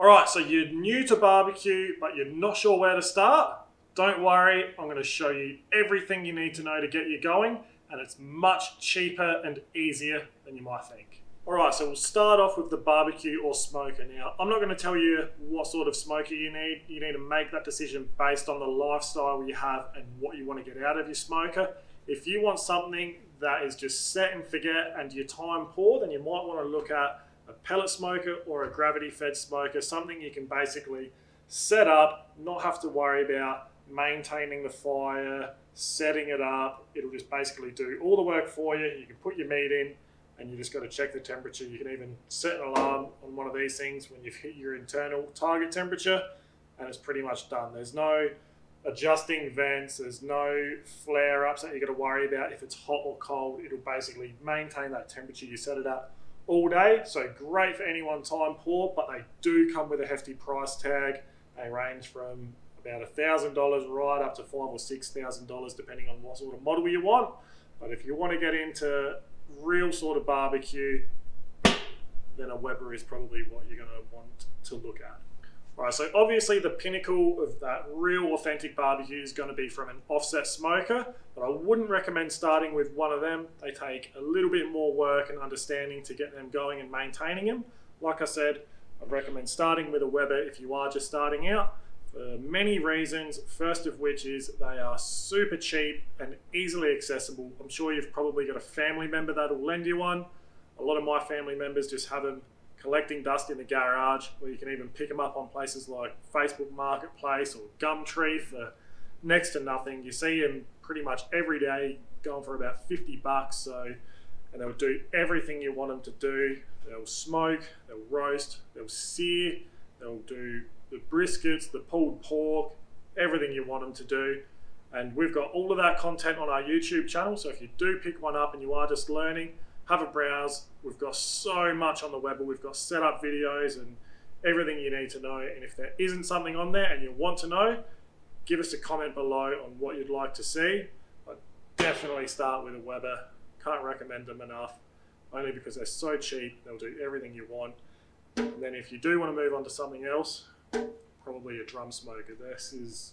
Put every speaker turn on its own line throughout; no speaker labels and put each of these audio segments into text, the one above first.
All right, so you're new to barbecue, but you're not sure where to start? Don't worry, I'm going to show you everything you need to know to get you going, and it's much cheaper and easier than you might think. All right, so we'll start off with the barbecue or smoker. Now, I'm not going to tell you what sort of smoker you need. You need to make that decision based on the lifestyle you have and what you want to get out of your smoker. If you want something that is just set and forget and your time poor, then you might want to look at a pellet smoker or a gravity fed smoker, something you can basically set up, not have to worry about maintaining the fire, setting it up. It'll just basically do all the work for you. You can put your meat in and you just got to check the temperature. You can even set an alarm on one of these things when you've hit your internal target temperature, and it's pretty much done. There's no adjusting vents, there's no flare ups that you got to worry about if it's hot or cold. It'll basically maintain that temperature you set it at all day. So great for anyone time poor, but they do come with a hefty price tag. They range from about $1,000 right up to $5,000 or $6,000 depending on what sort of model you want. But if you want to get into real sort of barbecue, then a Weber is probably what you're going to want to look at. Right, so obviously the pinnacle of that real authentic barbecue is going to be from an offset smoker, but I wouldn't recommend starting with one of them. They take a little bit more work and understanding to get them going and maintaining them. Like I said, I'd recommend starting with a Weber if you are just starting out for many reasons. First of which is they are super cheap and easily accessible. I'm sure you've probably got a family member that'll lend you one. A lot of my family members just have them collecting dust in the garage, or you can even pick them up on places like Facebook Marketplace or Gumtree for next to nothing. You see them pretty much every day going for about $50. So, and they'll do everything you want them to do. They'll smoke, they'll roast, they'll sear, they'll do the briskets, the pulled pork, everything you want them to do. And we've got all of that content on our YouTube channel. So if you do pick one up and you are just learning, have a browse. We've got so much on the Weber. We've got setup videos and everything you need to know. And if there isn't something on there and you want to know, give us a comment below on what you'd like to see. But definitely start with a Weber. Can't recommend them enough, only because they're so cheap. They'll do everything you want. And then if you do want to move on to something else, probably a drum smoker. This has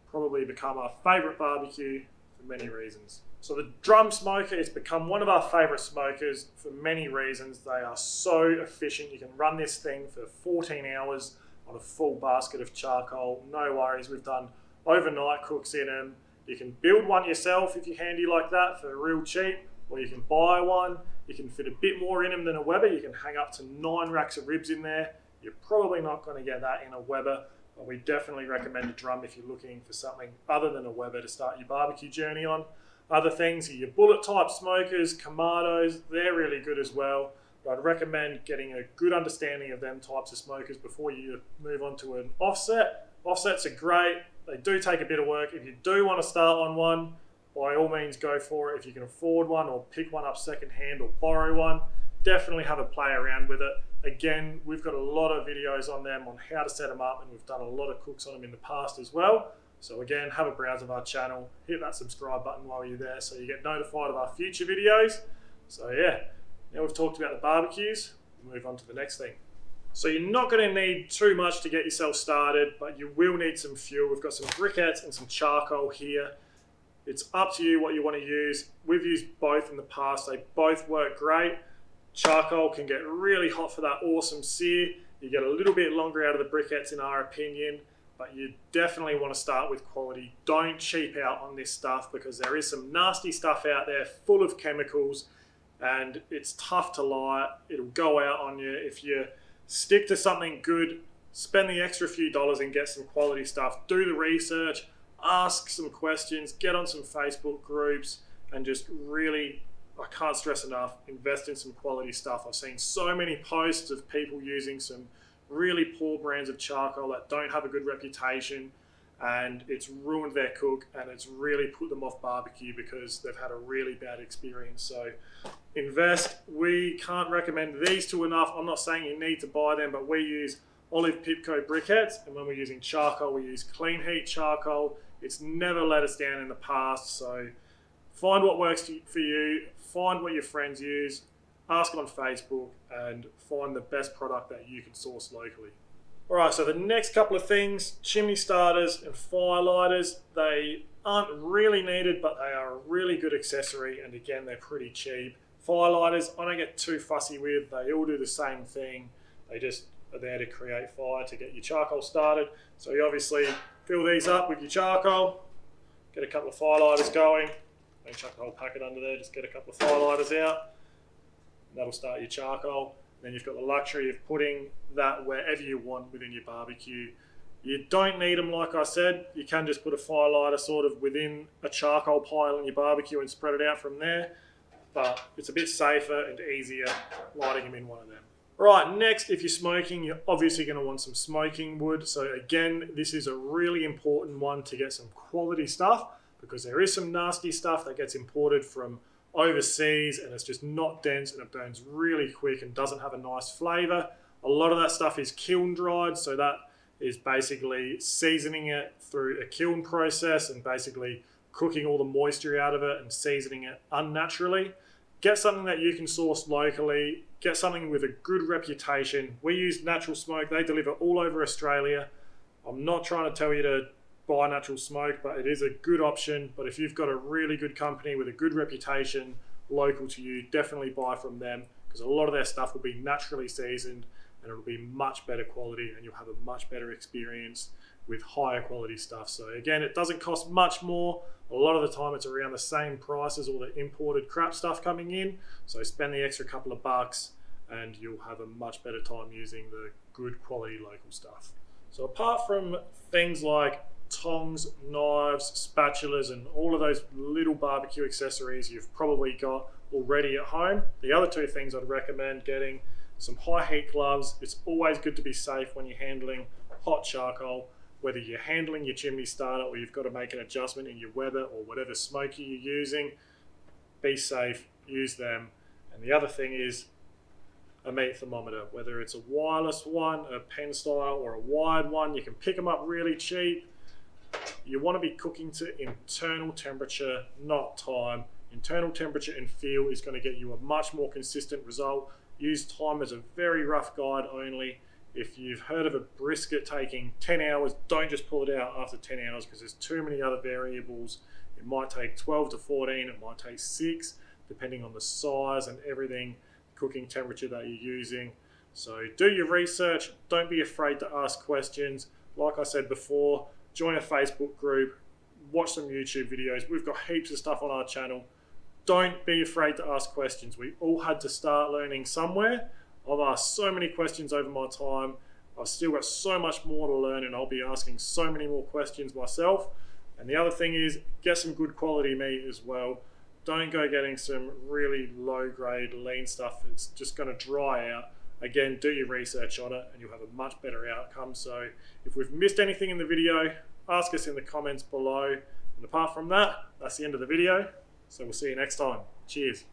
probably become our favorite barbecue for many reasons. So the drum smoker has become one of our favorite smokers for many reasons. They are so efficient. You can run this thing for 14 hours on a full basket of charcoal. No worries. We've done overnight cooks in them. You can build one yourself if you're handy like that for real cheap, or you can buy one. You can fit a bit more in them than a Weber. You can hang up to 9 racks of ribs in there. You're probably not going to get that in a Weber, but we definitely recommend a drum if you're looking for something other than a Weber to start your barbecue journey on. Other things are your bullet type smokers, Kamados, they're really good as well. But I'd recommend getting a good understanding of them types of smokers before you move on to an offset. Offsets are great. They do take a bit of work. If you do want to start on one, by all means go for it. If you can afford one or pick one up secondhand or borrow one, definitely have a play around with it. Again, we've got a lot of videos on them on how to set them up, and we've done a lot of cooks on them in the past as well. So again, have a browse of our channel, hit that subscribe button while you're there so you get notified of our future videos. So yeah, now we've talked about the barbecues, we'll move on to the next thing. So you're not going to need too much to get yourself started, but you will need some fuel. We've got some briquettes and some charcoal here. It's up to you what you want to use. We've used both in the past. They both work great. Charcoal can get really hot for that awesome sear. You get a little bit longer out of the briquettes in our opinion, but you definitely want to start with quality. Don't cheap out on this stuff because there is some nasty stuff out there full of chemicals and it's tough to light. It'll go out on you. If you stick to something good, spend the extra few dollars and get some quality stuff. Do the research, ask some questions, get on some Facebook groups, and just really, I can't stress enough, invest in some quality stuff. I've seen so many posts of people using some really poor brands of charcoal that don't have a good reputation, and it's ruined their cook and it's really put them off barbecue because they've had a really bad experience. So invest. We can't recommend these two enough. I'm not saying you need to buy them, but we use Olive Pipco briquettes, and when we're using charcoal, we use Clean Heat charcoal. It's never let us down in the past. So find what works for you, find what your friends use, ask on Facebook, and find the best product that you can source locally. Alright, so the next couple of things, chimney starters and fire lighters, they aren't really needed, but they are a really good accessory, and again, they're pretty cheap. Fire lighters, I don't get too fussy with, they all do the same thing. They just are there to create fire, to get your charcoal started. So you obviously fill these up with your charcoal, get a couple of fire lighters going, don't chuck the whole packet under there, just get a couple of fire lighters out, and that'll start your charcoal. Then you've got the luxury of putting that wherever you want within your barbecue. You don't need them, like I said. You can just put a fire lighter sort of within a charcoal pile in your barbecue and spread it out from there. But it's a bit safer and easier lighting them in one of them. Right, next, if you're smoking, you're obviously going to want some smoking wood. So again, this is a really important one to get some quality stuff, because there is some nasty stuff that gets imported from overseas and it's just not dense and it burns really quick and doesn't have a nice flavour. A lot of that stuff is kiln dried, so that is basically seasoning it through a kiln process and basically cooking all the moisture out of it and seasoning it unnaturally. Get something that you can source locally, get something with a good reputation. We use Natural Smoke, they deliver all over Australia. I'm not trying to tell you to buy Natural Smoke, but it is a good option. But if you've got a really good company with a good reputation local to you, definitely buy from them, because a lot of their stuff will be naturally seasoned and it'll be much better quality and you'll have a much better experience with higher quality stuff. So again, it doesn't cost much more. A lot of the time it's around the same price as all the imported crap stuff coming in. So spend the extra couple of bucks and you'll have a much better time using the good quality local stuff. So apart from things like tongs, knives, spatulas, and all of those little barbecue accessories you've probably got already at home, the other two things I'd recommend getting: some high heat gloves. It's always good to be safe when you're handling hot charcoal, whether you're handling your chimney starter or you've got to make an adjustment in your Weber or whatever smoker you're using. Be safe, use them. And the other thing is a meat thermometer, whether it's a wireless one, a pen style, or a wired one. You can pick them up really cheap. You want to be cooking to internal temperature, not time. Internal temperature and feel is going to get you a much more consistent result. Use time as a very rough guide only. If you've heard of a brisket taking 10 hours, don't just pull it out after 10 hours, because there's too many other variables. It might take 12 to 14, it might take 6, depending on the size and everything, cooking temperature that you're using. So do your research, don't be afraid to ask questions. Like I said before, join a Facebook group, watch some YouTube videos. We've got heaps of stuff on our channel. Don't be afraid to ask questions. We all had to start learning somewhere. I've asked so many questions over my time. I've still got so much more to learn, and I'll be asking so many more questions myself. And the other thing is, get some good quality meat as well. Don't go getting some really low grade lean stuff. It's just going to dry out. Again, do your research on it and you'll have a much better outcome. So if we've missed anything in the video, ask us in the comments below. And apart from that, that's the end of the video. So we'll see you next time. Cheers.